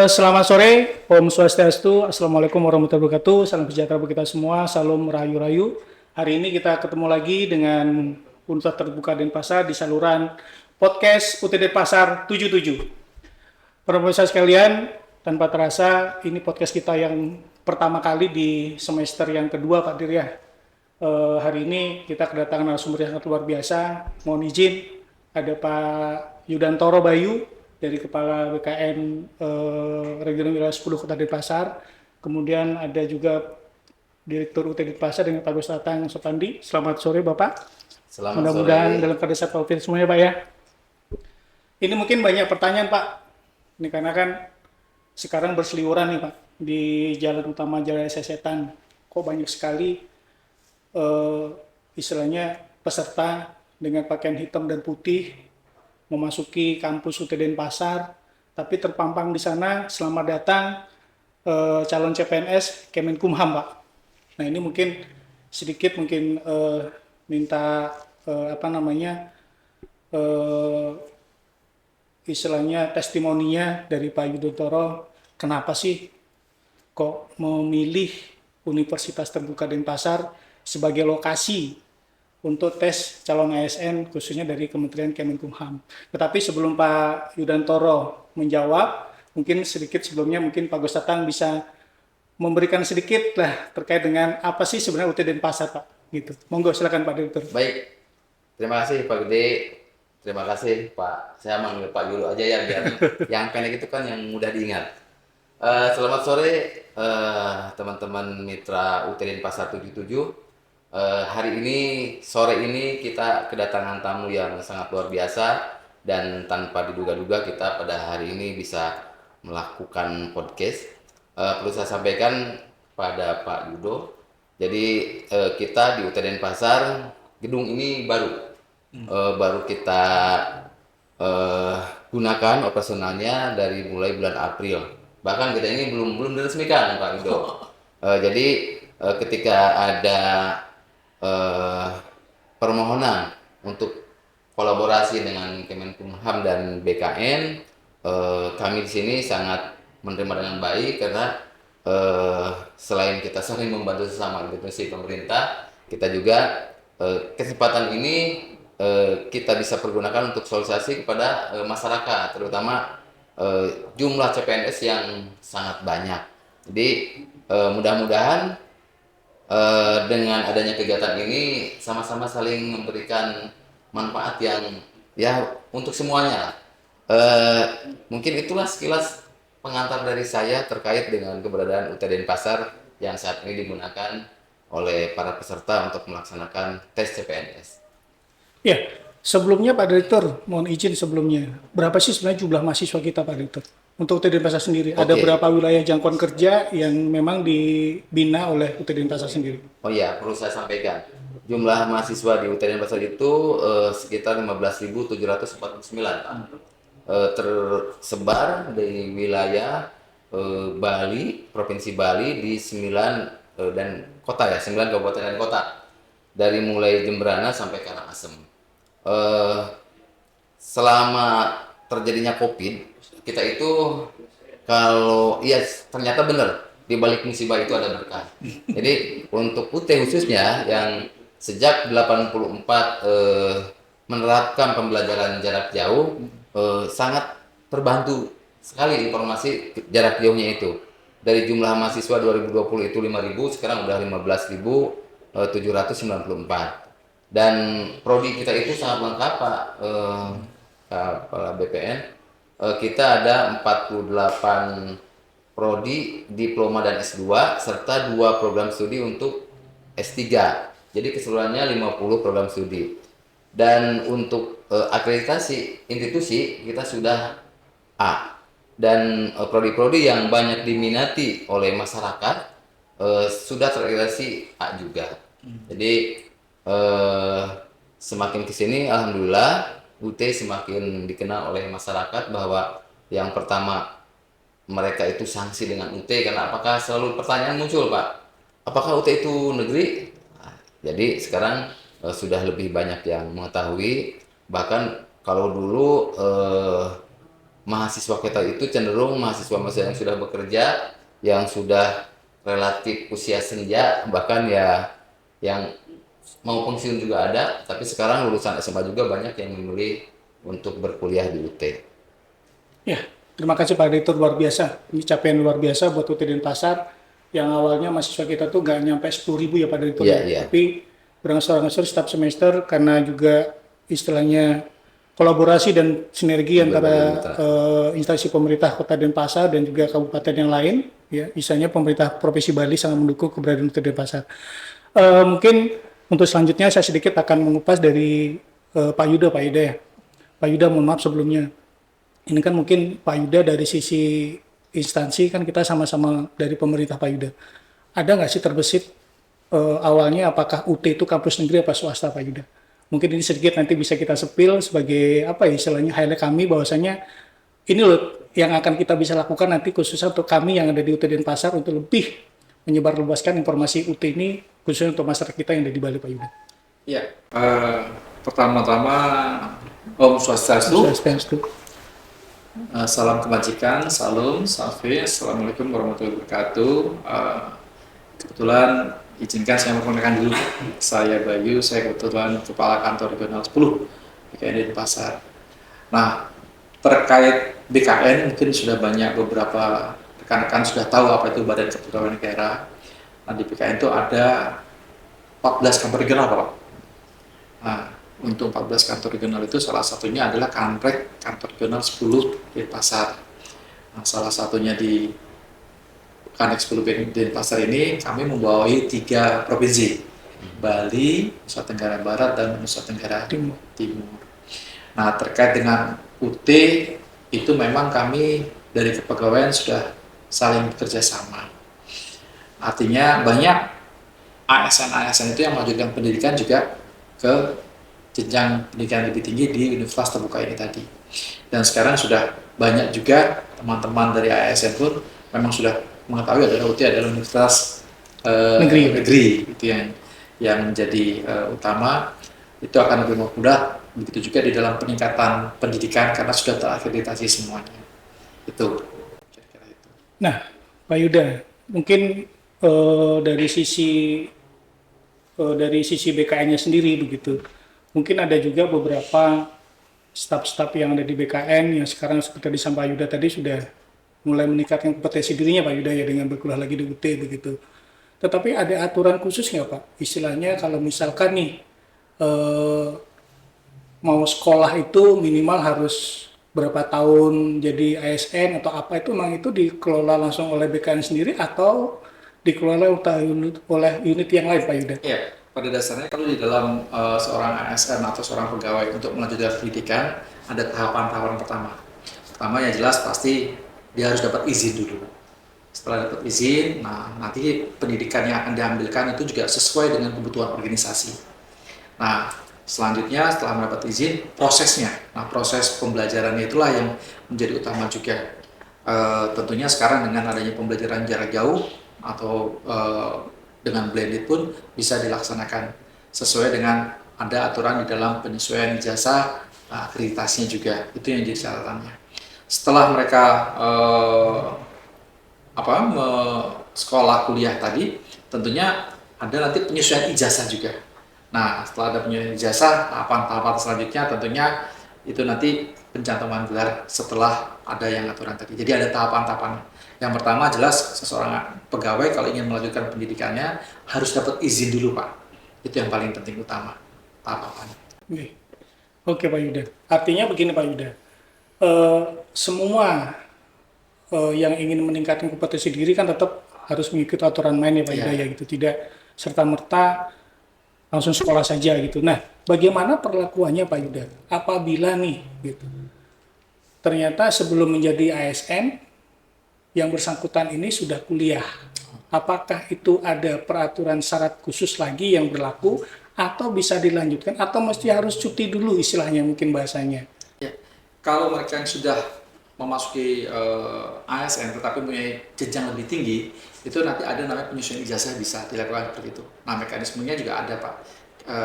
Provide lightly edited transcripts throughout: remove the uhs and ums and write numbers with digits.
Selamat sore, Om Swastiastu, Assalamualaikum warahmatullahi wabarakatuh, salam sejahtera bagi kita semua, salam rayu-rayu. Hari ini kita ketemu lagi dengan Universitas Terbuka Denpasar di saluran podcast UTD Pasar 77. Para pemirsa sekalian, tanpa terasa ini podcast kita yang pertama kali di semester yang kedua Pak Dir ya. Hari ini kita kedatangan narasumber yang sangat luar biasa. Mohon izin, ada Pak Yudantoro Bayu dari Kepala BKN Regional Wilayah 10 Kota Denpasar. Kemudian ada juga Direktur UT Denpasar dengan Pak Gus Tatang Sopandi. Selamat sore Bapak. Selamat Mudah-mudahan sore. dalam keadaan sehat walafiat semuanya Pak ya. Ini mungkin banyak pertanyaan Pak. Ini karena kan sekarang berseliweran nih Pak di jalan utama Jalan Sesetan. Kok banyak sekali istilahnya peserta dengan pakaian hitam dan putih memasuki kampus UT Denpasar, tapi terpampang di sana selamat datang calon CPNS Kemenkumham Pak. Nah ini mungkin sedikit minta istilahnya testimoninya dari Pak Yudantoro, kenapa sih kok memilih Universitas Terbuka Denpasar sebagai lokasi untuk tes calon ASN khususnya dari Kementerian Kemenkumham. Tetapi sebelum Pak Yudantoro menjawab, mungkin sedikit sebelumnya mungkin Pak Gus Tatang bisa memberikan sedikit lah terkait dengan apa sih sebenarnya UT Denpasar Pak. Gitu. Monggo silakan Pak Direktur. Baik, terima kasih Pak Gede. Terima kasih Pak. Saya manggil Pak Yulu aja ya biar yang pendek itu kan yang mudah diingat. Selamat sore teman-teman mitra UT Denpasar 77. Hari ini, sore ini kita kedatangan tamu yang sangat luar biasa dan tanpa diduga-duga kita pada hari ini bisa melakukan podcast. Perlu saya sampaikan pada Pak Yudo, jadi kita di UT Denpasar, gedung ini baru kita gunakan operasionalnya dari mulai bulan April. Bahkan kita ini belum diresmikan Pak Yudo. Jadi ketika ada permohonan untuk kolaborasi dengan Kemenkumham dan BKN, kami di sini sangat menerima dengan baik karena selain kita saling membantu sesama institusi pemerintah, kita juga kesempatan ini kita bisa pergunakan untuk sosialisasi kepada masyarakat, terutama jumlah CPNS yang sangat banyak. Jadi mudah-mudahan dengan adanya kegiatan ini sama-sama saling memberikan manfaat yang ya untuk semuanya. Mungkin itulah sekilas pengantar dari saya terkait dengan keberadaan UT Denpasar yang saat ini digunakan oleh para peserta untuk melaksanakan tes CPNS. Ya, sebelumnya Pak Direktur, mohon izin sebelumnya, berapa sih sebenarnya jumlah mahasiswa kita Pak Direktur? Untuk UT Denpasar sendiri, ada Oke. berapa wilayah jangkauan kerja yang memang dibina oleh UT Denpasar sendiri? Oh iya, perlu saya sampaikan. Jumlah mahasiswa di UT Denpasar itu sekitar 15.749, Pak. Tersebar di wilayah Bali, Provinsi Bali di 9 dan kota ya, 9 kabupaten dan kota. Dari mulai Jemberana sampai Karangasem. Selama terjadinya COVID, kita itu kalau iya ternyata benar di balik musibah itu ada berkah. Jadi untuk UT khususnya yang sejak 84 menerapkan pembelajaran jarak jauh sangat terbantu sekali informasi jarak jauhnya itu. Dari jumlah mahasiswa 2020 itu 5.000, sekarang udah 15.794. Dan prodi kita itu sangat lengkap Pak Kepala BPN. Kita ada 48 prodi, diploma dan S2 serta 2 program studi untuk S3. Jadi keseluruhannya 50 program studi. Dan untuk akreditasi institusi kita sudah A. Dan prodi-prodi yang banyak diminati oleh masyarakat sudah terakreditasi A juga. Jadi semakin kesini alhamdulillah UT semakin dikenal oleh masyarakat bahwa yang pertama mereka itu sanksi dengan UT karena apakah selalu pertanyaan muncul Pak, apakah UT itu negeri? Nah, jadi sekarang sudah lebih banyak yang mengetahui, bahkan kalau dulu mahasiswa kita itu cenderung mahasiswa-mahasiswa yang sudah bekerja, yang sudah relatif usia senja, bahkan ya yang mau pensiun juga ada, tapi sekarang lulusan SMA juga banyak yang memilih untuk berkuliah di UT. Ya, terima kasih Pak Direktur, luar biasa. Ini capaian luar biasa buat UT Denpasar. Yang awalnya mahasiswa kita tuh nggak nyampe 10.000 ya Pak Direktur. Iya, Ya. iya. Tapi berangsur-angsur setiap semester karena juga istilahnya kolaborasi dan sinergi antara instansi pemerintah Kota Denpasar dan juga kabupaten yang lain. Ya, misalnya pemerintah Provinsi Bali sangat mendukung keberadaan UT Denpasar. Mungkin untuk selanjutnya saya sedikit akan mengupas dari Pak Yuda, Pak Yuda ya. Pak Yuda, mohon maaf sebelumnya. Ini kan mungkin Pak Yuda dari sisi instansi kan kita sama-sama dari pemerintah Pak Yuda. Ada nggak sih terbesit awalnya apakah UT itu kampus negeri apa swasta Pak Yuda? Mungkin ini sedikit nanti bisa kita sepil sebagai apa ya istilahnya highlight kami bahwasanya ini loh yang akan kita bisa lakukan nanti khususnya untuk kami yang ada di UT Denpasar untuk lebih menyebarluaskan informasi UT ini khususnya untuk masyarakat kita yang ada di Bali Pak Yuda. Ya, pertama-tama Om Swastiastu. Swastiastu. Salam kebajikan, salam, safe, assalamualaikum warahmatullahi wabarakatuh. Kebetulan izinkan saya memperkenalkan dulu. Saya Bayu, saya kebetulan Kepala Kantor Regional 10 BKN Denpasar. Nah, terkait BKN mungkin sudah banyak beberapa rekan-rekan sudah tahu apa itu Badan Kepegawaian Negara. Nah, di BKN itu ada 14 kantor regional, Pak. Nah, untuk 14 kantor regional itu salah satunya adalah Kanrek kantor regional 10 Denpasar. Nah, salah satunya di Kanrek 10 Denpasar ini kami membawahi 3 provinsi, Bali, Nusa Tenggara Barat, dan Nusa Tenggara Timur. Nah, terkait dengan UT itu memang kami dari kepegawaian sudah saling bekerja sama. Artinya banyak ASN-ASN itu yang melanjutkan pendidikan juga ke jenjang pendidikan lebih tinggi di universitas terbuka ini tadi. Dan sekarang sudah banyak juga teman-teman dari ASN pun memang sudah mengetahui adalah UT adalah universitas negeri itu yang menjadi utama. Itu akan lebih mudah, begitu juga di dalam peningkatan pendidikan karena sudah terakreditasi semuanya. Itu kira-kira itu. Nah, Pak Yuda, mungkin dari sisi BKN-nya sendiri begitu. Mungkin ada juga beberapa staf-staf yang ada di BKN yang sekarang seperti disampaikan Pak Yuda tadi sudah mulai meningkatkan kompetensi dirinya Pak Yuda ya dengan berkuliah lagi di UT begitu. Tetapi ada aturan khusus nggak Pak? Istilahnya kalau misalkan nih mau sekolah itu minimal harus berapa tahun jadi ASN atau apa itu memang itu dikelola langsung oleh BKN sendiri atau dikelola oleh unit yang lain Pak Yuda? Iya, pada dasarnya kalau di dalam seorang ASN atau seorang pegawai untuk melanjutkan pendidikan ada tahapan-tahapan pertama. Pertama yang jelas pasti dia harus dapat izin dulu. Setelah dapat izin, nah nanti pendidikan yang akan diambilkan itu juga sesuai dengan kebutuhan organisasi. Nah, selanjutnya setelah mendapat izin, prosesnya. Nah, proses pembelajarannya itulah yang menjadi utama juga. Tentunya sekarang dengan adanya pembelajaran jarak jauh atau dengan blended pun bisa dilaksanakan sesuai dengan ada aturan di dalam penyesuaian ijazah, akreditasinya juga. Itu yang jadi catatannya. Setelah mereka sekolah kuliah tadi, tentunya ada nanti penyesuaian ijazah juga. Nah, setelah ada penyesuaian ijazah, tahapan-tahapan selanjutnya tentunya itu nanti pencantuman gelar setelah ada yang aturan tadi. Jadi ada tahapan-tahapan. Yang pertama jelas seseorang pegawai kalau ingin melanjutkan pendidikannya harus dapat izin dulu Pak. Itu yang paling penting utama tahapan. Oke Pak Yuda. Artinya begini Pak Yuda. Semua yang ingin meningkatkan kompetensi diri kan tetap harus mengikuti aturan main ya Pak Yuda ya gitu. Tidak serta-merta langsung sekolah saja gitu. Nah, bagaimana perlakuannya Pak Yuda? Apabila nih gitu. Ternyata sebelum menjadi ASN yang bersangkutan ini sudah kuliah. Apakah itu ada peraturan syarat khusus lagi yang berlaku atau bisa dilanjutkan atau mesti harus cuti dulu istilahnya mungkin bahasanya? Ya, kalau mereka yang sudah memasuki ASN tetapi punya jenjang lebih tinggi, itu nanti ada namanya penyesuaian ijazah bisa dilakukan seperti itu. Nah, mekanismenya juga ada Pak.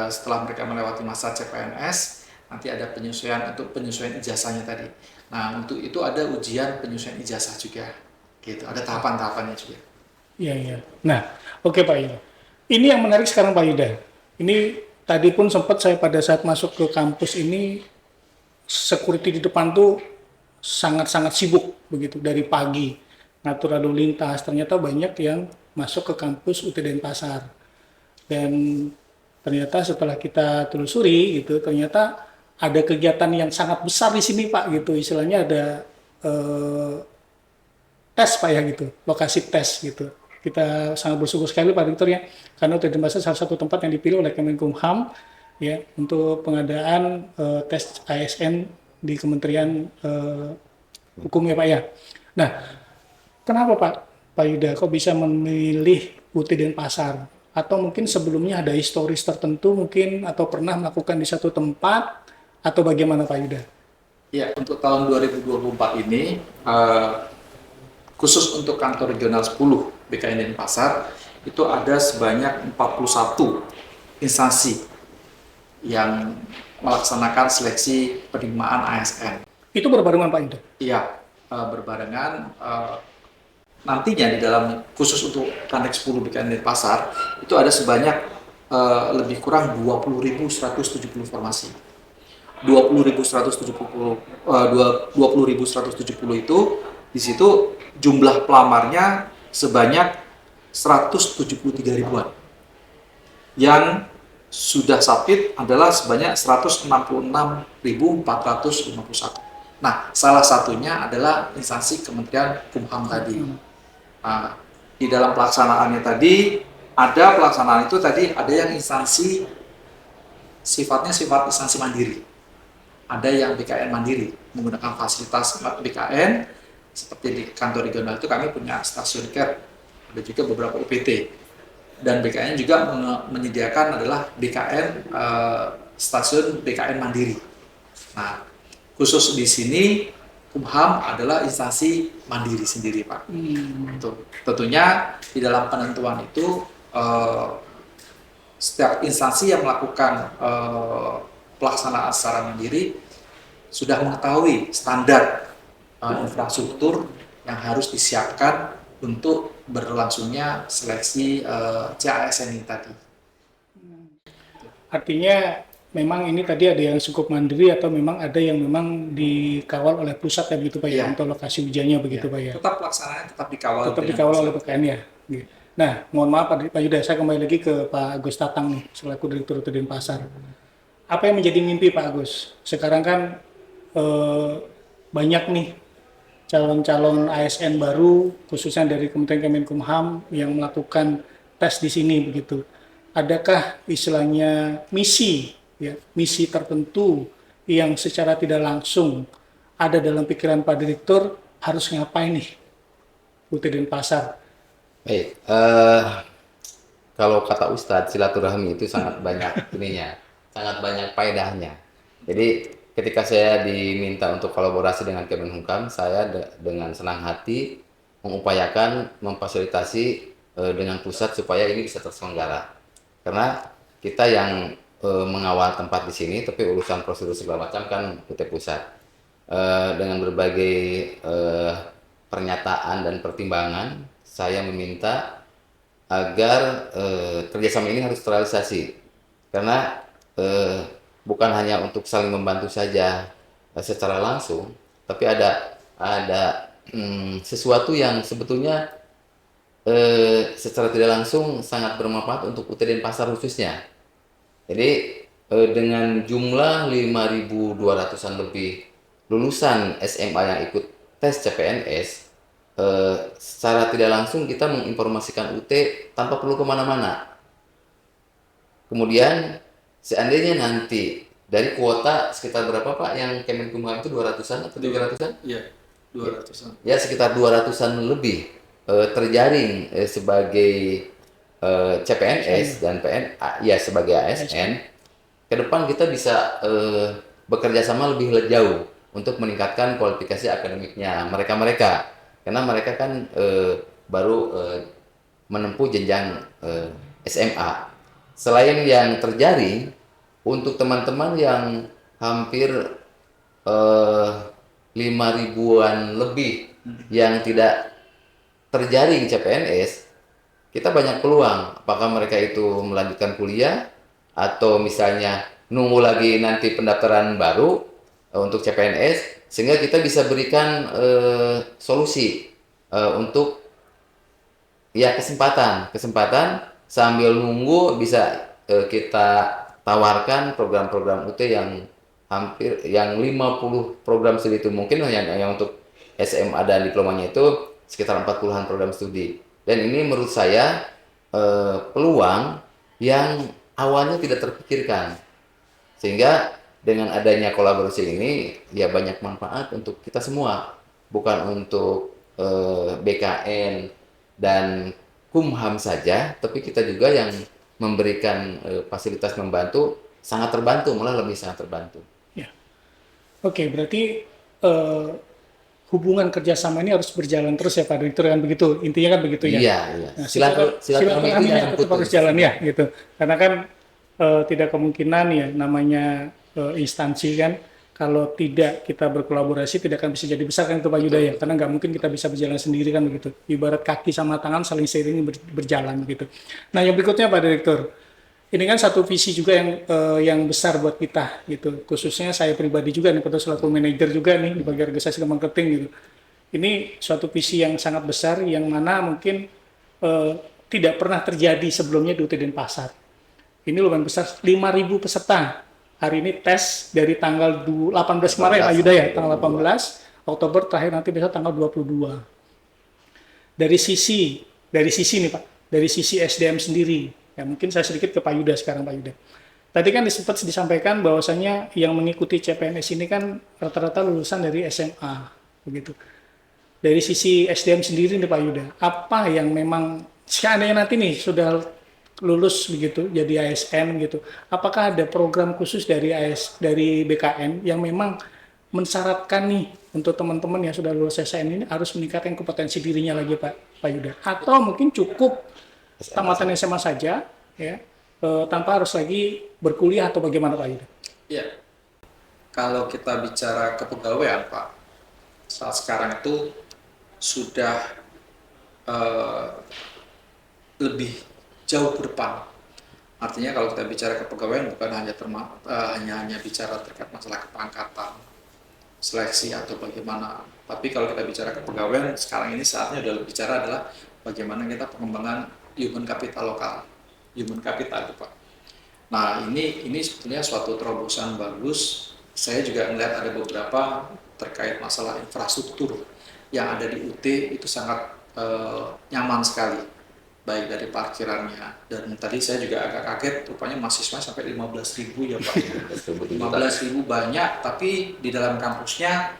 Setelah mereka melewati masa CPNS, nanti ada penyesuaian untuk penyesuaian ijazahnya tadi. Nah, untuk itu ada ujian penyesuaian ijazah juga. Gitu, ada tahapan-tahapannya juga. Iya, iya. Nah, oke Pak Yuda. Ini yang menarik sekarang Pak Yuda. Ini tadi pun sempat saya pada saat masuk ke kampus ini, security di depan tuh sangat-sangat sibuk begitu dari pagi ngatur lalu lintas. Ternyata banyak yang masuk ke kampus UTDN Pasar. Dan ternyata setelah kita telusuri gitu, ternyata ada kegiatan yang sangat besar di sini Pak gitu. Istilahnya ada eh, tes Pak ya gitu, lokasi tes gitu. Kita sangat bersyukur sekali Pak Rektor ya, karena UTDN Pasar salah satu tempat yang dipilih oleh Kemenkumham ya untuk pengadaan tes ASN di Kementerian Hukum ya Pak ya. Nah, kenapa Pak Yuda kok bisa memilih UTDN Pasar? Atau mungkin sebelumnya ada historis tertentu mungkin atau pernah melakukan di satu tempat atau bagaimana Pak Yuda? Ya, untuk tahun 2024 ini, khusus untuk kantor regional 10 BKN Denpasar, itu ada sebanyak 41 instansi yang melaksanakan seleksi penerimaan ASN. Itu berbarengan Pak Yuda? Iya, berbarengan. Nantinya di dalam khusus untuk Kandex 10 BKN Denpasar itu ada sebanyak lebih kurang 20.170 formasi. 20.170 itu di situ jumlah pelamarnya sebanyak 173 ribuan. Yang sudah submit adalah sebanyak 166.451. Nah, salah satunya adalah instansi Kementerian Kumham tadi. Nah, di dalam pelaksanaannya tadi, ada pelaksanaan itu tadi ada yang instansi sifat instansi mandiri. Ada yang BKN mandiri, menggunakan fasilitas BKN, seperti di kantor regional itu kami punya stasiun care, ada juga beberapa UPT. Dan BKN juga menyediakan adalah BKN, stasiun BKN mandiri. Nah, khusus di sini Kumham adalah instansi mandiri sendiri Pak. Tentunya di dalam penentuan itu setiap instansi yang melakukan pelaksanaan secara mandiri sudah mengetahui standar infrastruktur yang harus disiapkan untuk berlangsungnya seleksi CASN ini tadi. Artinya memang ini tadi ada yang cukup mandiri atau memang ada yang memang dikawal oleh pusat ya begitu Pak ya, untuk lokasi ujiannya begitu Pak ya. Tetap pelaksanaannya tetap dikawal. Tetap dikawal oleh PKN ya. Nah, mohon maaf Pak Yuda, saya kembali lagi ke Pak Agus Tatang nih, selaku Direktur UTDN Pasar. Apa yang menjadi mimpi Pak Agus? Sekarang kan banyak nih calon-calon ASN baru, khususnya dari Kementerian Kemenkumham yang melakukan tes di sini begitu. Adakah istilahnya misi tertentu yang secara tidak langsung ada dalam pikiran Pak Direktur harus ngapain nih UTDN Pasar? Baik, kalau kata Ustadz, silaturahmi itu sangat banyak ininya, sangat banyak faedahnya. Jadi ketika saya diminta untuk kolaborasi dengan Kemenkumham, saya dengan senang hati mengupayakan memfasilitasi dengan pusat supaya ini bisa terselenggara. Karena kita yang mengawal tempat di sini, tapi urusan prosedur segala macam kan PT Pusat. Dengan berbagai pernyataan dan pertimbangan, saya meminta agar kerjasama ini harus terrealisasi. Karena bukan hanya untuk saling membantu saja secara langsung, tapi ada sesuatu yang sebetulnya secara tidak langsung sangat bermanfaat untuk UTDN Pasar khususnya. Jadi dengan jumlah 5.200-an lebih lulusan SMA yang ikut tes CPNS, secara tidak langsung kita menginformasikan UT tanpa perlu kemana-mana. Kemudian seandainya nanti dari kuota sekitar berapa Pak yang Kemenkumham itu 200-an atau 300-an? Iya, 200-an. Ya sekitar 200-an lebih terjaring sebagai CPNS dan ya sebagai ASN. Ke depan kita bisa bekerja sama lebih jauh untuk meningkatkan kualifikasi akademiknya mereka, karena mereka kan baru menempuh jenjang SMA. Selain yang terjaring, untuk teman-teman yang hampir 5 ribuan lebih yang tidak terjaring CPNS, kita banyak peluang. Apakah mereka itu melanjutkan kuliah atau misalnya nunggu lagi nanti pendaftaran baru untuk CPNS, sehingga kita bisa berikan solusi untuk ya kesempatan sambil nunggu bisa kita tawarkan program-program UT yang hampir yang 50 program studi itu mungkin yang untuk SMA dan diplomanya itu sekitar 40-an program studi. Dan ini menurut saya peluang yang awalnya tidak terpikirkan. Sehingga dengan adanya kolaborasi ini ya banyak manfaat untuk kita semua, bukan untuk BKN dan Kumham saja, tapi kita juga yang memberikan fasilitas membantu sangat terbantu, malah lebih sangat terbantu. Ya. Oke, berarti hubungan kerjasama ini harus berjalan terus ya Pak Direktur, kan begitu, intinya kan begitu ya. Iya, iya. Nah, Silaturahmi itu jangan tetap harus putus. jalan ya gitu, karena kan tidak kemungkinan ya namanya instansi kan, kalau tidak kita berkolaborasi tidak akan bisa jadi besar kan itu Pak Yuda ya, karena nggak mungkin kita bisa berjalan sendiri kan begitu, ibarat kaki sama tangan saling seiring berjalan gitu. Nah yang berikutnya Pak Direktur, ini kan satu visi juga yang besar buat kita gitu, khususnya saya pribadi juga nih pada selaku manajer juga nih di bagian organisasi dan marketing gitu. Ini suatu visi yang sangat besar yang mana mungkin tidak pernah terjadi sebelumnya di UT Denpasar. Ini lumayan besar, 5.000 peserta. Hari ini tes dari tanggal 18 kemarin Pak Yuda ya, tanggal 18 Oktober, terakhir nanti besok tanggal 22. Dari sisi nih Pak, dari sisi SDM sendiri, ya mungkin saya sedikit ke Pak Yuda sekarang Pak Yuda. Tadi kan sempat disampaikan bahwasanya yang mengikuti CPNS ini kan rata-rata lulusan dari SMA, begitu. Dari sisi SDM sendiri nih Pak Yuda, apa yang memang seandainya nanti nih sudah lulus begitu jadi ASN gitu, apakah ada program khusus dari BKN yang memang mensyaratkan nih untuk teman-teman yang sudah lulus ASN ini harus meningkatkan kompetensi dirinya lagi Pak Yuda, atau mungkin cukup tamatan SMA saja ya, tanpa harus lagi berkuliah atau bagaimana Pak Yuda? Ya, kalau kita bicara kepegawaian Pak, saat sekarang itu sudah lebih jauh ke depan. Artinya kalau kita bicara kepegawaian bukan hanya bicara terkait masalah kepangkatan, seleksi atau bagaimana. Tapi kalau kita bicara kepegawaian sekarang ini saatnya adalah bicara adalah bagaimana kita pengembangan human capital lokal, human capital itu Pak. Nah ini sebetulnya suatu terobosan bagus. Saya juga melihat ada beberapa terkait masalah infrastruktur yang ada di UT itu sangat nyaman sekali. Baik dari parkirannya, dan tadi saya juga agak kaget rupanya mahasiswa sampai 15.000 ya Pak. 15.000 banyak, tapi di dalam kampusnya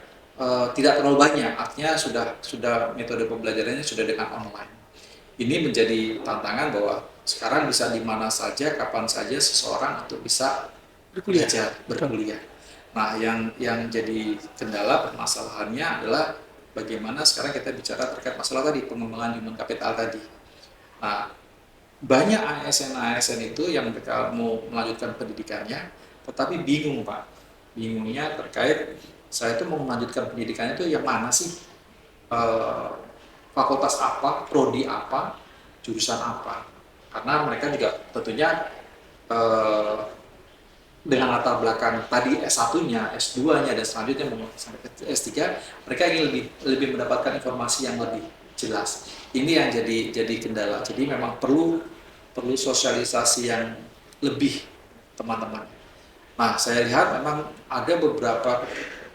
tidak terlalu banyak, artinya sudah metode pembelajarannya sudah dengan online. Ini menjadi tantangan bahwa sekarang bisa di mana saja, kapan saja seseorang untuk bisa belajar, berkuliah. Nah yang jadi kendala permasalahannya adalah bagaimana sekarang kita bicara terkait masalah tadi, pengembangan human capital tadi. Nah, banyak ASN itu yang mereka mau melanjutkan pendidikannya, tetapi bingung Pak. Bingungnya terkait, saya itu mau melanjutkan pendidikannya itu yang mana sih? Fakultas apa, prodi apa, jurusan apa? Karena mereka juga tentunya dengan latar belakang tadi S1-nya, S2-nya, dan selanjutnya sampai S3, mereka ingin lebih mendapatkan informasi yang lebih jelas. Ini yang jadi kendala. Jadi memang perlu sosialisasi yang lebih teman-teman. Nah, saya lihat memang ada beberapa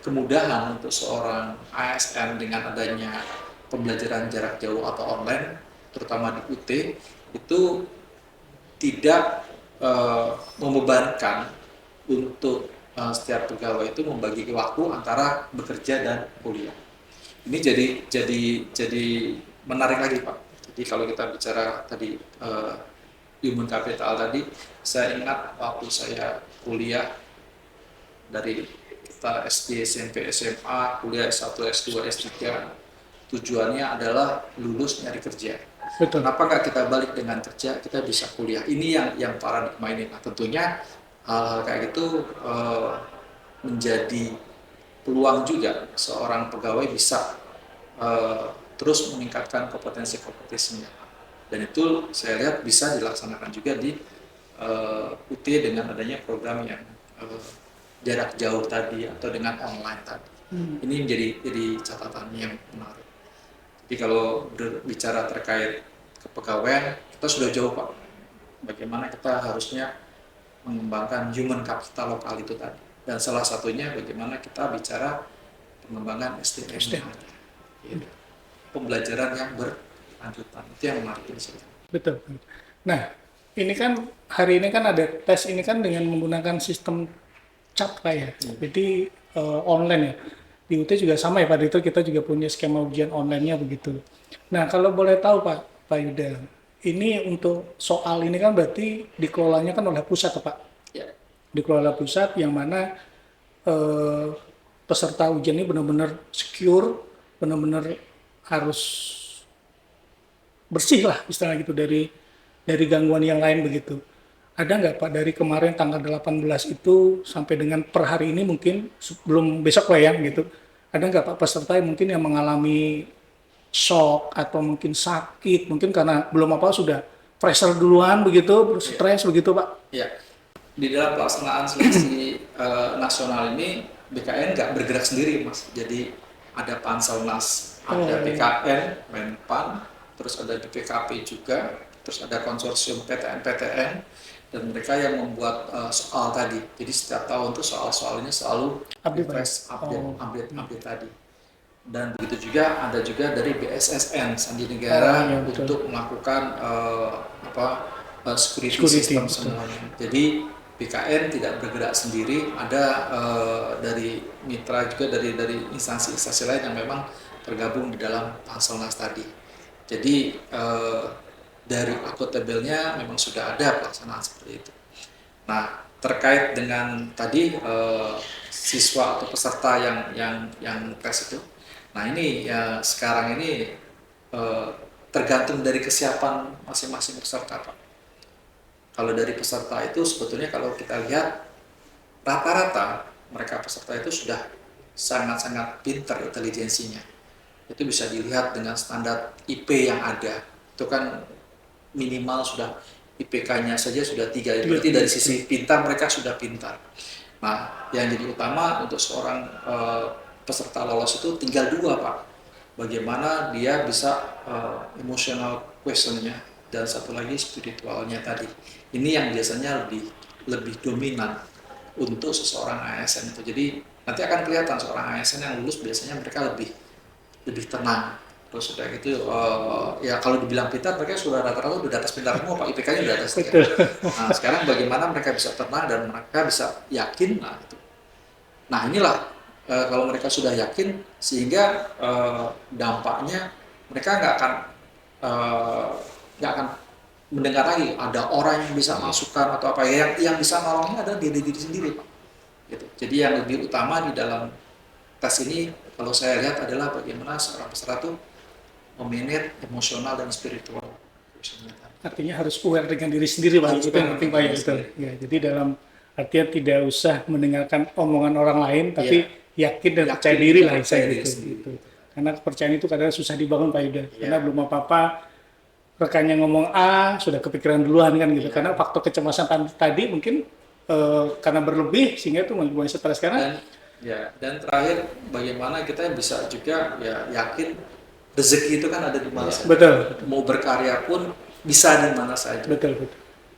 kemudahan untuk seorang ASN dengan adanya pembelajaran jarak jauh atau online, terutama di UT, itu tidak membebankan untuk setiap pegawai itu membagi waktu antara bekerja dan kuliah. Ini jadi menarik lagi Pak. Jadi kalau kita bicara tadi human capital tadi, saya ingat waktu saya kuliah dari kita SD, SMP, SMA, kuliah S1, S2, S3, tujuannya adalah lulus nyari kerja. Betul. Kenapa nggak kita balik dengan kerja, kita bisa kuliah. Ini yang paradigma ini. Nah tentunya hal-hal kayak gitu menjadi peluang juga seorang pegawai bisa terus meningkatkan kompetensinya. Dan itu saya lihat bisa dilaksanakan juga di UT dengan adanya program yang jarak jauh tadi atau dengan online tadi. Ini jadi catatan yang menarik. Jadi kalau berbicara terkait kepegawaian, kita sudah jauh Pak. Bagaimana kita harusnya mengembangkan human capital lokal itu tadi. Dan salah satunya bagaimana kita bicara pengembangan SDM. Gitu. Pembelajaran yang berlanjutan itu yang menarik di sini. Betul. Nah, ini kan hari ini kan ada tes ini kan dengan menggunakan sistem cap Pak ya. Jadi online ya. Di UT juga sama ya Pak Direktur, kita juga punya skema ujian online-nya begitu. Nah, kalau boleh tahu Pak Yuda, ini untuk soal ini kan berarti dikelolanya kan oleh pusat Pak. Ya. Dikelola pusat yang mana peserta ujian ini benar-benar secure, benar-benar harus bersih lah istilahnya gitu dari gangguan yang lain begitu. Ada nggak Pak dari kemarin tanggal 18 itu sampai dengan per hari ini mungkin sebelum besok lah ya gitu. Ada nggak Pak peserta yang mungkin yang mengalami shock atau mungkin sakit, mungkin karena belum apa sudah pressure duluan begitu, stres begitu Pak? Ya. Di dalam pelaksanaan seleksi nasional ini BKN nggak bergerak sendiri Mas. Jadi ada Panselnas, ada BKN, Menpan, terus ada BPKP juga, terus ada konsorsium PTN, dan mereka yang membuat soal tadi. Jadi setiap tahun tuh soal-soalnya selalu refresh, update tadi. Dan begitu juga ada juga dari BSSN Sandi Negara untuk melakukan security system semuanya. Jadi BKN tidak bergerak sendiri, ada dari mitra juga dari instansi-instansi lain yang memang tergabung di dalam Panselnas tadi. Jadi dari akuntabelnya memang sudah ada pelaksanaan seperti itu. Nah, terkait dengan tadi siswa atau peserta yang tes itu, nah ini ya sekarang ini tergantung dari kesiapan masing-masing peserta Pak. Kalau dari peserta itu sebetulnya kalau kita lihat rata-rata mereka peserta itu sudah sangat-sangat pintar intelijensinya. Itu bisa dilihat dengan standar IP yang ada. Itu kan minimal sudah IPK-nya saja sudah 3. Berarti dari sisi pintar mereka sudah pintar. Nah, yang jadi utama untuk seorang peserta lolos itu tinggal 2 Pak. Bagaimana dia bisa emotional question-nya dan satu lagi spiritualnya tadi. Ini yang biasanya lebih dominan untuk seseorang ASN itu. Jadi nanti akan kelihatan seorang ASN yang lulus biasanya mereka lebih tenang. Terus sudah gitu ya kalau dibilang pintar mereka sudah rata-rata udah di atas pintar semua Pak, IPK-nya udah atas 3. Nah, sekarang bagaimana mereka bisa tenang dan mereka bisa yakin. Nah inilah kalau mereka sudah yakin sehingga dampaknya mereka nggak akan mendengar lagi ada orang yang bisa masukkan atau apa yang bisa nolongnya adalah diri sendiri Pak. Gitu. Jadi yang lebih utama di dalam tes ini kalau saya lihat adalah bagaimana seorang peserta itu memanage emosional dan spiritual. Artinya harus aware dengan diri sendiri Pak, itu yang penting Pak ya. Jadi dalam artian tidak usah mendengarkan omongan orang lain, tapi yakin dan percaya diri lah saya gitu. Karena kepercayaan itu kadang susah dibangun Pak Yuda, karena belum apa-apa rekannya ngomong A sudah kepikiran duluan kan gitu. Karena faktor kecemasan tadi mungkin karena berlebih sehingga itu membuat stres karena dan terakhir bagaimana kita bisa juga yakin rezeki itu kan ada di mana saja. Betul. Mau berkarya pun bisa di mana saja. Betul.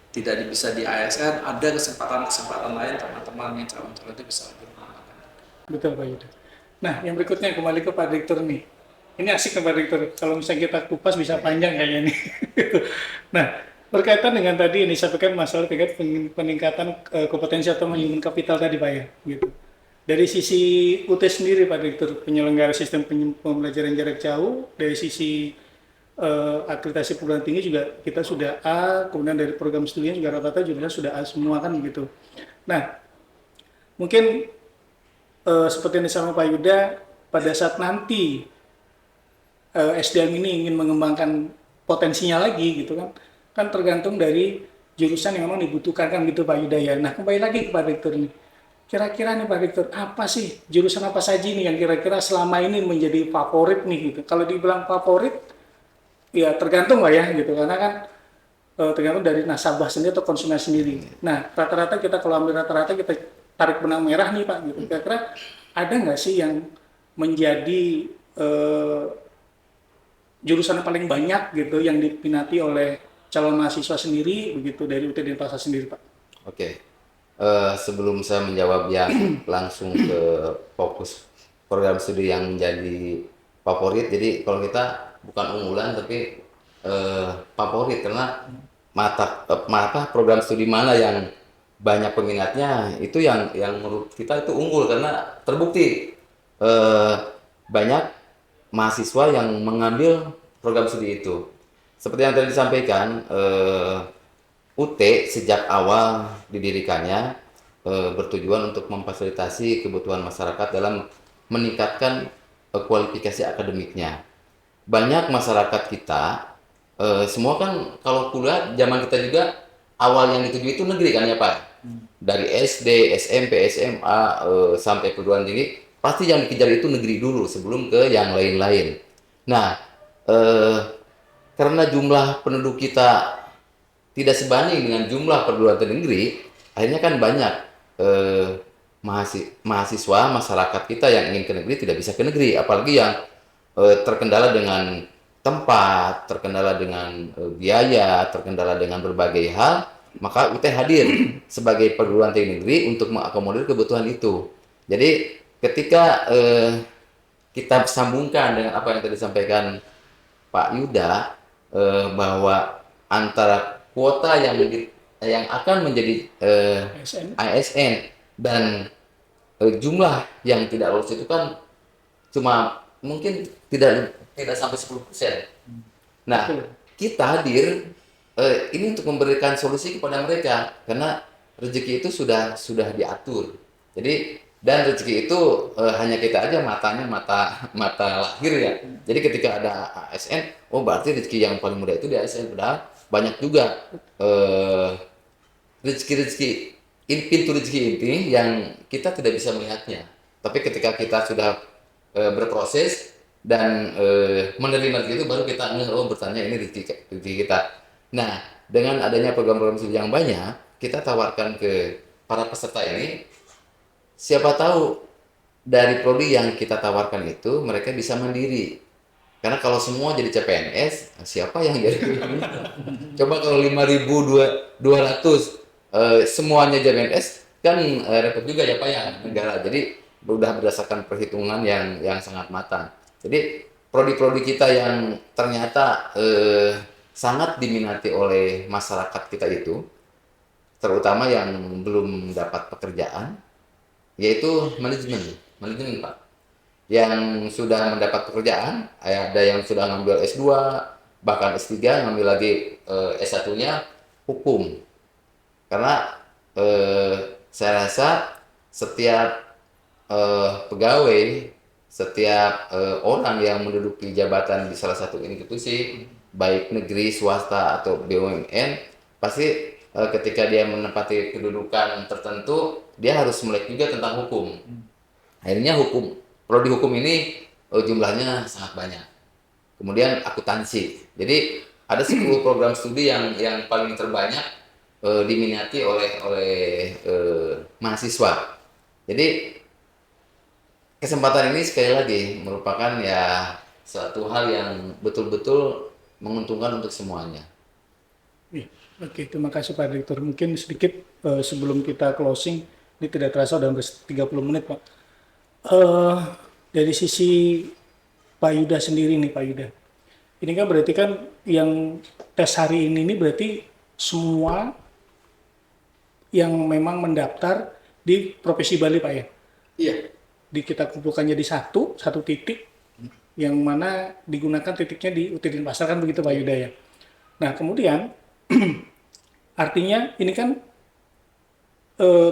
Tidak bisa di ASN, ada kesempatan lain teman-teman yang calon-calon itu bisa berkembang. Betul Pak Yuda. Nah, yang berikutnya kembali ke Pak Direktur nih. Ini asik Pak Direktur. Kalau misalnya kita kupas bisa panjang kayaknya nih. Nah, berkaitan dengan tadi ini saya pikir masalah terkait peningkatan kompetensi atau human capital tadi Pak ya, gitu. Dari sisi UT sendiri Pak Direktur, penyelenggara sistem pembelajaran jarak jauh, dari sisi akreditasi perguruan tinggi juga kita sudah A, kemudian dari program studinya juga rata-rata juga sudah A semua kan gitu. Nah, mungkin seperti yang disampaikan Pak Yuda, pada saat nanti SDM ini ingin mengembangkan potensinya lagi gitu kan tergantung dari jurusan yang memang dibutuhkan kan gitu Pak Yuda ya. Nah, kembali lagi ke Pak Direktur nih. kira-kira nih Pak Direktur, apa sih jurusan apa saja nih yang kira-kira selama ini menjadi favorit nih gitu? Kalau dibilang favorit, ya tergantung lah ya gitu, karena kan tergantung dari nasabah sendiri atau konsumen sendiri. Nah, rata-rata kita kalau ambil rata-rata kita tarik benang merah nih Pak gitu. Kira-kira ada nggak sih yang menjadi eh, jurusan yang paling banyak gitu yang diminati oleh calon mahasiswa sendiri begitu dari UT Denpasar sendiri Pak? Oke. Sebelum saya menjawab yang langsung ke fokus program studi yang menjadi favorit, jadi kalau kita bukan unggulan tapi favorit karena mata program studi mana yang banyak peminatnya itu yang menurut kita itu unggul karena terbukti eh, banyak mahasiswa yang mengambil program studi itu. Seperti yang tadi disampaikan, UT sejak awal didirikannya bertujuan untuk memfasilitasi kebutuhan masyarakat dalam meningkatkan kualifikasi akademiknya. Banyak masyarakat kita, semua kan kalau kuliah zaman kita juga awal yang dituju itu negeri kan ya Pak? Dari SD, SMP, SMA sampai perguruan tinggi, pasti yang dikejar itu negeri dulu sebelum ke yang lain-lain. Nah, eh, karena jumlah penduduk kita tidak sebanding dengan jumlah perguruan tinggi negeri, akhirnya kan banyak mahasiswa masyarakat kita yang ingin ke negeri tidak bisa ke negeri, apalagi yang terkendala dengan tempat, terkendala dengan biaya, terkendala dengan berbagai hal, maka UT hadir sebagai perguruan tinggi negeri untuk mengakomodir kebutuhan itu. Jadi ketika kita sambungkan dengan apa yang tadi disampaikan Pak Yuda, bahwa antara kuota yang akan menjadi ASN dan jumlah yang tidak lulus itu kan cuma mungkin tidak sampai 10%. Nah, kita hadir ini untuk memberikan solusi kepada mereka karena rezeki itu sudah diatur. Jadi dan rezeki itu hanya kita aja matanya mata lahir ya. Jadi ketika ada ASN, oh berarti rezeki yang paling mudah itu di ASN. Padahal banyak juga rezeki pintu rezeki ini yang kita tidak bisa melihatnya. Tapi ketika kita sudah berproses dan menerima itu baru kita bertanya ini rezeki kita. Nah, dengan adanya program-program studi yang banyak, kita tawarkan ke para peserta ini, siapa tahu dari prodi yang kita tawarkan itu mereka bisa mandiri. Karena kalau semua jadi CPNS, siapa yang jadi? Coba kalau 5.200 semuanya CPNS, kan repot juga ya Pak ya negara. Jadi sudah berdasarkan perhitungan yang sangat matang. Jadi prodi-prodi kita yang ternyata sangat diminati oleh masyarakat kita itu, terutama yang belum dapat pekerjaan, yaitu manajemen Pak. Yang sudah mendapat pekerjaan, ada yang sudah ngambil S2, bahkan S3, ngambil lagi S1-nya hukum. Karena saya rasa setiap pegawai, setiap orang yang menduduki jabatan di salah satu institusi, baik negeri, swasta, atau BUMN, pasti ketika dia menempati kedudukan tertentu, dia harus melek juga tentang hukum. Akhirnya prodi hukum ini jumlahnya sangat banyak. Kemudian akuntansi. Jadi ada 10 program studi yang paling terbanyak diminati oleh mahasiswa. Jadi kesempatan ini sekali lagi merupakan ya suatu hal yang betul-betul menguntungkan untuk semuanya. Oke, terima kasih Pak Direktur. Mungkin sedikit sebelum kita closing, ini tidak terasa sudah 30 menit Pak. Dari sisi Pak Yuda sendiri nih Pak Yuda, ini kan berarti kan yang tes hari ini berarti semua yang memang mendaftar di Profesi Bali Pak ya? Iya. Kita kumpulkannya di satu titik, yang mana digunakan titiknya di UT Denpasar kan begitu Pak Yuda ya? Nah kemudian artinya ini kan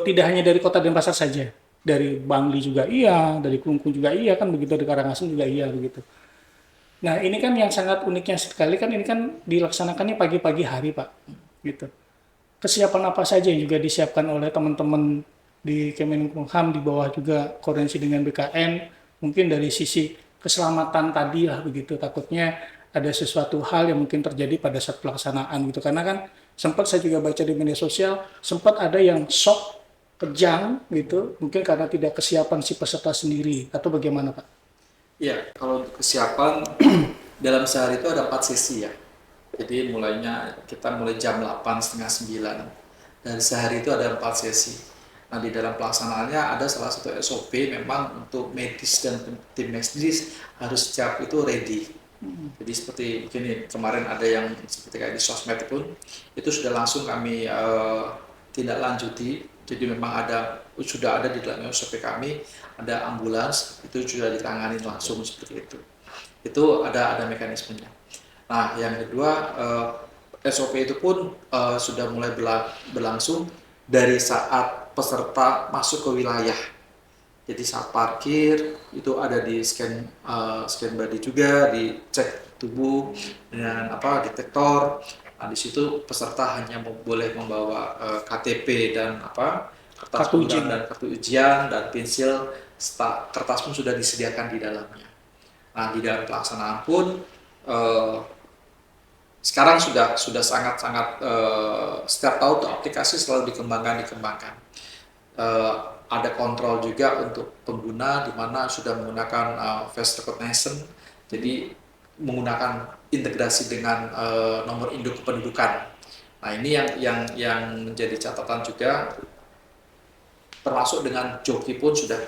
tidak hanya dari kota Denpasar saja, dari Bangli juga iya, dari Klungkung juga iya kan begitu, dari Karangasem juga iya begitu. Nah ini kan yang sangat uniknya sekali kan ini kan dilaksanakannya pagi-pagi hari Pak, gitu. Kesiapan apa saja yang juga disiapkan oleh teman-teman di Kemenkumham di bawah juga koordinasi dengan BKN, mungkin dari sisi keselamatan tadi lah begitu, takutnya ada sesuatu hal yang mungkin terjadi pada saat pelaksanaan gitu, karena kan sempat saya juga baca di media sosial, sempat ada yang shock, kejang gitu, mungkin karena tidak kesiapan si peserta sendiri, atau bagaimana Pak? Iya, kalau untuk kesiapan dalam sehari itu ada 4 sesi ya. Jadi kita mulai jam 8 setengah 9 dan sehari itu ada 4 sesi. Nah di dalam pelaksanaannya ada salah satu SOP memang untuk medis dan tim medis harus siap itu ready. Jadi seperti begini, kemarin ada yang seperti kayak di sosmed pun itu sudah langsung kami tindak lanjuti. Jadi memang sudah ada di dalam SOP kami, ada ambulans itu sudah ditangani langsung seperti itu. Itu ada mekanismenya. Nah yang kedua SOP itu pun sudah mulai berlangsung dari saat peserta masuk ke wilayah. Jadi saat parkir itu ada di scan body juga, dicek tubuh dengan detektor. Nah, di situ peserta hanya boleh membawa KTP dan kertas penggunaan dan kartu ujian dan pensil, kertas pun sudah disediakan di dalamnya. Nah, di dalam pelaksanaan pun sekarang sudah sangat-sangat setiap tahun tuh aplikasi selalu dikembangkan. Ada kontrol juga untuk pengguna di mana sudah menggunakan face recognition, jadi menggunakan integrasi dengan nomor induk kependudukan. Nah ini yang menjadi catatan juga, termasuk dengan joki pun sudah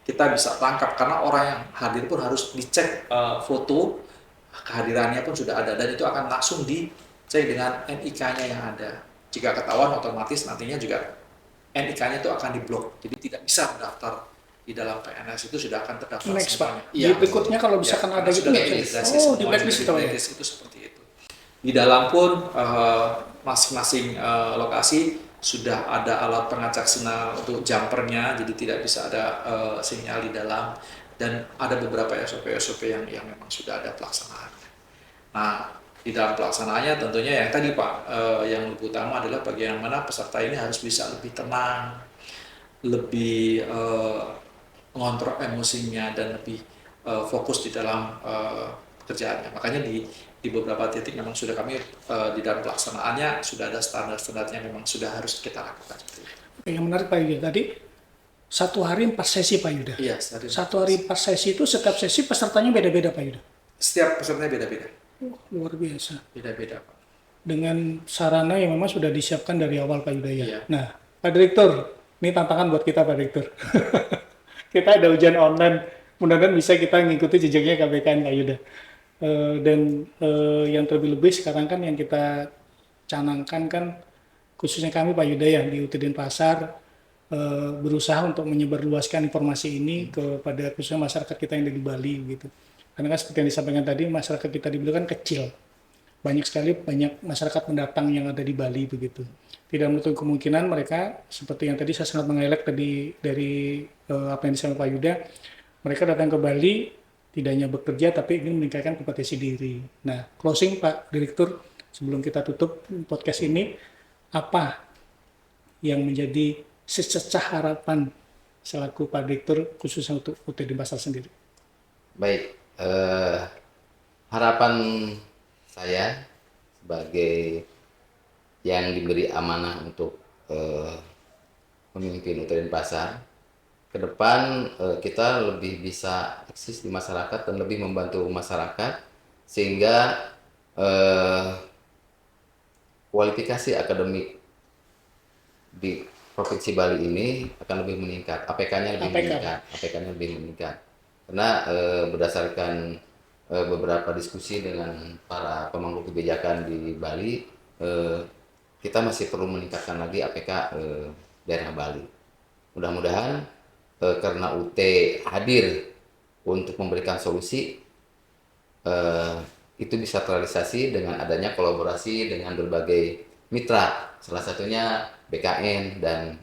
kita bisa tangkap karena orang yang hadir pun harus dicek foto kehadirannya pun sudah ada dan itu akan langsung dicek dengan NIK-nya yang ada. Jika ketahuan otomatis nantinya juga NIK-nya itu akan diblok, jadi tidak bisa mendaftar di dalam PNS, itu sudah akan terdaftar Next semuanya. Pak, ya, berikutnya kalau misalkan ada gitu di blacklist itu seperti itu. Di dalam pun masing-masing lokasi sudah ada alat pengacak sinyal untuk jumpernya, jadi tidak bisa ada sinyal di dalam, dan ada beberapa SOP yang memang sudah ada pelaksanaannya. Nah, di dalam pelaksanaannya tentunya yang tadi Pak, yang lebih utama adalah bagaimana peserta ini harus bisa lebih tenang, lebih mengontrol emosinya dan lebih fokus di dalam pekerjaannya. Makanya di beberapa titik memang sudah kami di dalam pelaksanaannya sudah ada standar-standarnya memang sudah harus kita lakukan seperti itu. Yang menarik Pak Yuda tadi, 1 hari 4 sesi Pak Yuda. Iya, 1 hari 4 sesi itu setiap sesi pesertanya beda-beda Pak Yuda. Setiap pesertanya beda-beda. Luar biasa. Beda-beda Pak. Dengan sarana yang memang sudah disiapkan dari awal Pak Yuda ya. Iya. Nah, Pak Direktur, ini tantangan buat kita Pak Direktur. Kita ada ujian online, mudah-mudahan bisa kita ngikuti jejaknya KBKN Pak Yuda. Dan yang terlebih-lebih sekarang kan yang kita canangkan kan, khususnya kami Pak Yuda ya di UT Denpasar, berusaha untuk menyebarluaskan informasi ini kepada khususnya masyarakat kita yang ada di Bali gitu. Karena kan seperti yang disampaikan tadi, masyarakat kita di Bali kan kecil. Banyak masyarakat pendatang yang ada di Bali begitu. Tidak menutup kemungkinan mereka, seperti yang tadi saya sangat mengelak tadi dari apa yang disampaikan Pak Yuda, mereka datang ke Bali tidak hanya bekerja tapi ingin meningkatkan kompetensi diri. Nah, closing Pak Direktur, sebelum kita tutup podcast ini, apa yang menjadi sececah harapan selaku Pak Direktur khususnya untuk UT Denpasar sendiri? Baik, harapan saya sebagai yang diberi amanah untuk memimpin UT Denpasar, ke depan kita lebih bisa eksis di masyarakat dan lebih membantu masyarakat sehingga kualifikasi akademik di Provinsi Bali ini akan lebih meningkat, APK-nya lebih meningkat. Karena berdasarkan beberapa diskusi dengan para pemangku kebijakan di Bali, kita masih perlu meningkatkan lagi APK daerah Bali. Mudah-mudahan karena UT hadir untuk memberikan solusi, itu bisa terrealisasi dengan adanya kolaborasi dengan berbagai mitra, salah satunya BKN dan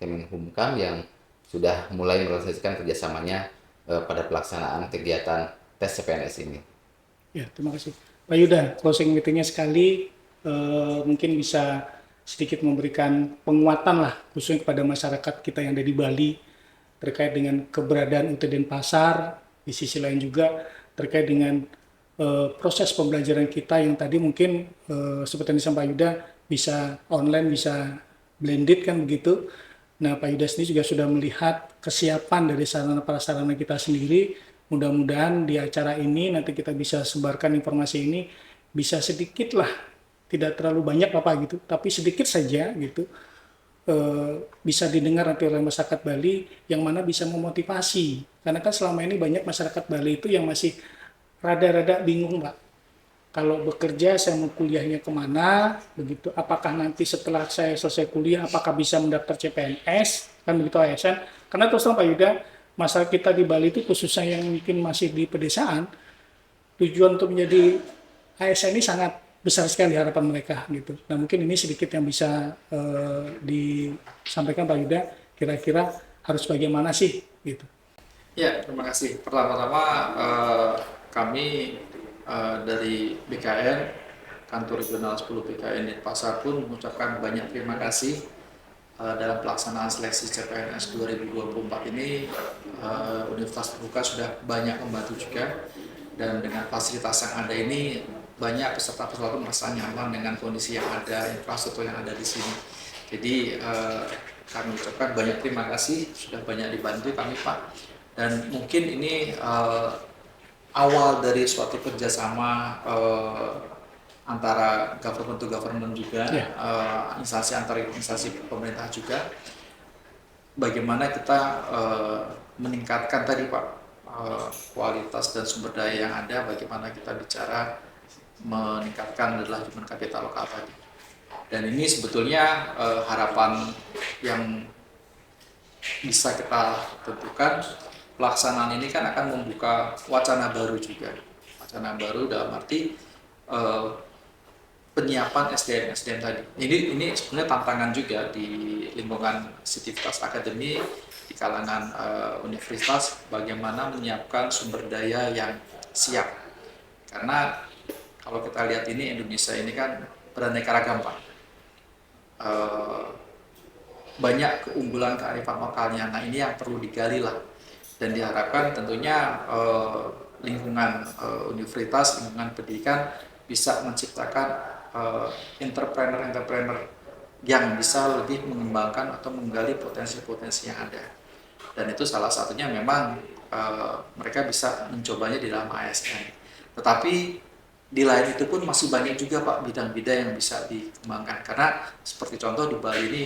Kemenkumham yang sudah mulai merealisasikan kerjasamanya pada pelaksanaan kegiatan tes CPNS ini. Ya, terima kasih. Pak Yuda, closing meetingnya sekali, mungkin bisa sedikit memberikan penguatan lah khususnya kepada masyarakat kita yang ada di Bali terkait dengan keberadaan UT Denpasar. Di sisi lain juga terkait dengan proses pembelajaran kita yang tadi mungkin seperti yang disampaikan Pak Yuda bisa online, bisa blended kan begitu. Nah, Pak Yuda sendiri juga sudah melihat kesiapan dari sarana prasarana kita sendiri. Mudah-mudahan di acara ini nanti kita bisa sebarkan informasi ini bisa sedikit lah, tidak terlalu banyak apa gitu, tapi sedikit saja gitu bisa didengar nanti oleh masyarakat Bali yang mana bisa memotivasi. Karena kan selama ini banyak masyarakat Bali itu yang masih rada-rada bingung, Pak. Kalau bekerja saya mau kuliahnya kemana, begitu. Apakah nanti setelah saya selesai kuliah, apakah bisa mendaftar CPNS, kan begitu ASN. Karena terus terang Pak Yuda, masyarakat kita di Bali itu khususnya yang mungkin masih di pedesaan, tujuan untuk menjadi ASN ini sangat besar sekali harapan mereka gitu. Nah mungkin ini sedikit yang bisa disampaikan Pak Yuda, kira-kira harus bagaimana sih gitu. Ya, terima kasih. Pertama-tama kami dari BKN, Kantor Regional 10 BKN Denpasar pun mengucapkan banyak terima kasih dalam pelaksanaan seleksi CPNS 2024 ini. Universitas Terbuka sudah banyak membantu juga, dan dengan fasilitas yang ada ini banyak peserta-peserta merasa nyaman dengan kondisi yang ada, infrastruktur yang ada di sini. Jadi kami ucapkan banyak terima kasih, sudah banyak dibantu kami Pak. Dan mungkin ini awal dari suatu kerjasama antara government to government juga, instansi antar instansi pemerintah juga. Bagaimana kita meningkatkan tadi Pak kualitas dan sumber daya yang ada, bagaimana kita bicara meningkatkan adalah human capital lokal tadi. Dan ini sebetulnya harapan yang bisa kita tentukan. Pelaksanaan ini kan akan membuka wacana baru juga. Wacana baru dalam arti penyiapan SDM tadi. Ini sebenarnya tantangan juga di lingkungan Sivitas Akademi, di kalangan universitas, bagaimana menyiapkan sumber daya yang siap. Karena kalau kita lihat ini Indonesia ini kan beraneka ragam Pak. Banyak keunggulan kearifan lokalnya. Nah ini yang perlu digali lah. Dan diharapkan tentunya lingkungan universitas, lingkungan pendidikan bisa menciptakan entrepreneur yang bisa lebih mengembangkan atau menggali potensi-potensi yang ada. Dan itu salah satunya memang mereka bisa mencobanya di dalam ASN. Tetapi di lain itu pun masih banyak juga Pak bidang-bidang yang bisa dikembangkan. Karena seperti contoh di Bali ini,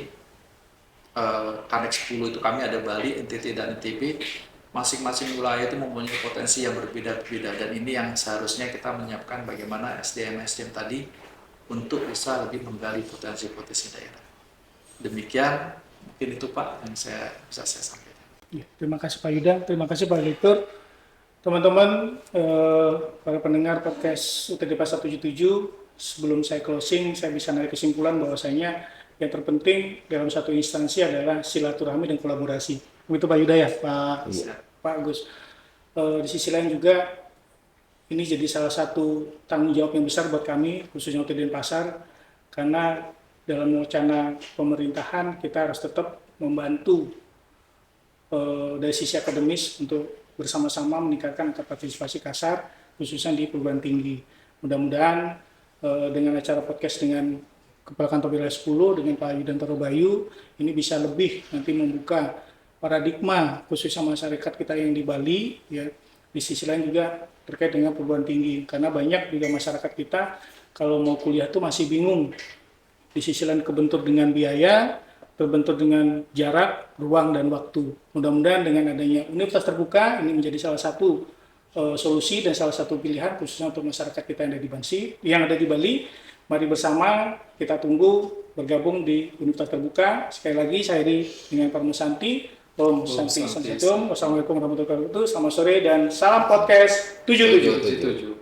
Kanek 10 itu kami ada Bali, NTT dan NTB. Masing-masing wilayah itu mempunyai potensi yang berbeda-beda, dan ini yang seharusnya kita menyiapkan bagaimana SDM tadi untuk bisa lebih menggali potensi-potensi daerah. Demikian mungkin itu Pak yang bisa saya sampaikan. Ya, terima kasih Pak Yuda, terima kasih Pak Direktur. Teman-teman, para pendengar podcast UT Denpasar 77, sebelum saya closing, saya bisa narik kesimpulan bahwasanya yang terpenting dalam satu instansi adalah silaturahmi dan kolaborasi. Begitu Pak Yuda ya, Pak Agus. Di sisi lain juga ini jadi salah satu tanggung jawab yang besar buat kami, khususnya UT Denpasar, karena dalam wacana pemerintahan kita harus tetap membantu dari sisi akademis untuk bersama-sama meningkatkan angka partisipasi kasar, khususnya di perguruan tinggi. Mudah-mudahan dengan acara podcast dengan Kepala Kantor Wilayah 10 dengan Pak Yudantoro Bayu, ini bisa lebih nanti membuka paradigma khususnya masyarakat kita yang di Bali, ya. Di sisi lain juga terkait dengan perguruan tinggi, karena banyak juga masyarakat kita kalau mau kuliah tuh masih bingung. Di sisi lain kebentur dengan biaya, terbentur dengan jarak, ruang, dan waktu. Mudah-mudahan dengan adanya universitas terbuka ini menjadi salah satu solusi dan salah satu pilihan khususnya untuk masyarakat kita yang ada di Bali. Mari bersama kita tunggu bergabung di Universitas Terbuka. Sekali lagi saya dengan Pak Musanti. Om Santi Santitum. Wassalamualaikum warahmatullahi wabarakatuh. Selamat sore dan salam podcast 77.